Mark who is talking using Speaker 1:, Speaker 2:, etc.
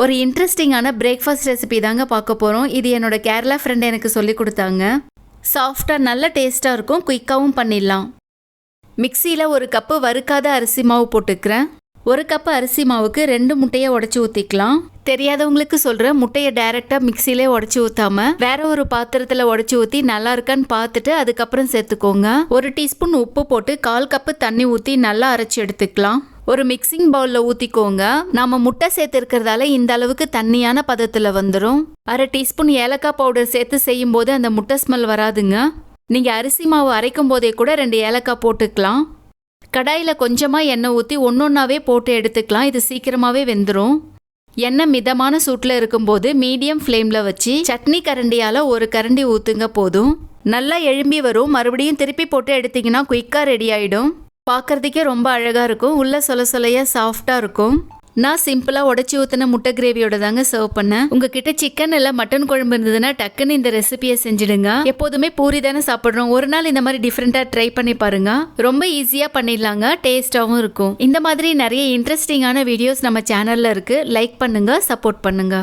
Speaker 1: ஒரு இன்ட்ரெஸ்டிங்கான breakfast recipe தாங்க பார்க்க போகிறோம். இது என்னோட கேரளா ஃப்ரெண்ட் எனக்கு சொல்லி கொடுத்தாங்க. சாஃப்டாக நல்ல டேஸ்ட்டாக இருக்கும், குயிக்காகவும் பண்ணிடலாம். மிக்சியில் ஒரு கப்பு வறுக்காத அரிசி மாவு போட்டுக்கிறேன். ஒரு கப்பு அரிசி மாவுக்கு 2 முட்டையை உடச்சி ஊற்றிக்கலாம். தெரியாதவங்களுக்கு சொல்கிறேன், முட்டையை டைரெக்டாக மிக்சியிலே உடச்சி ஊற்றாமல் வேற ஒரு பாத்திரத்தில் உடச்சி ஊற்றி நல்லா இருக்கான்னு பார்த்துட்டு அதுக்கப்புறம் சேர்த்துக்கோங்க. 1 டீஸ்பூன் உப்பு போட்டு 1/4 கப்பு தண்ணி ஊற்றி நல்லா அரைச்சி எடுத்துக்கலாம். ஒரு மிக்சிங் பவுலில் ஊற்றிக்கோங்க. நாம் முட்டை சேர்த்துருக்கிறதால இந்த அளவுக்கு தண்ணியான பதத்தில் வந்துடும். 1/2 டீஸ்பூன் ஏலக்காய் பவுடர் சேர்த்து செய்யும் போது அந்த முட்டை ஸ்மெல் வராதுங்க. நீங்கள் அரிசி மாவு அரைக்கும் போதே கூட 2 ஏலக்காய் போட்டுக்கலாம். கடாயில் கொஞ்சமாக எண்ணெய் ஊற்றி ஒன்றொன்னாவே போட்டு எடுத்துக்கலாம். இது சீக்கிரமாகவே வெந்துடும். எண்ணெய் மிதமான சூட்டில் இருக்கும்போது மீடியம் ஃப்ளேமில் வச்சு சட்னி கரண்டியால் 1 கரண்டி ஊற்றுங்க போதும். நல்லா எழும்பி வரும். மறுபடியும் திருப்பி போட்டு எடுத்திங்கன்னா குயிக்காக ரெடி ஆகிடும். பார்க்குறதுக்கே ரொம்ப அழகாக இருக்கும். உள்ள சொலையாக சாஃப்டாக இருக்கும். நான் சிம்பிளாக உடச்சி ஊற்றின முட்டை கிரேவியோட தாங்க சர்வ் பண்ணேன். உங்ககிட்ட சிக்கன் இல்லை மட்டன் குழம்பு இருந்ததுன்னா டக்குன்னு இந்த ரெசிபியை செஞ்சுடுங்க. எப்போதுமே பூரி தானே சாப்பிட்றோம். ஒரு நாள் இந்த மாதிரி டிஃப்ரெண்ட்டாக ட்ரை பண்ணி பாருங்க. ரொம்ப ஈஸியாக பண்ணிடலாங்க, டேஸ்ட்டாகவும் இருக்கும். இந்த மாதிரி நிறைய இன்ட்ரெஸ்டிங்கான வீடியோஸ் நம்ம சேனலில் இருக்குது. லைக் பண்ணுங்க, சப்போர்ட் பண்ணுங்க.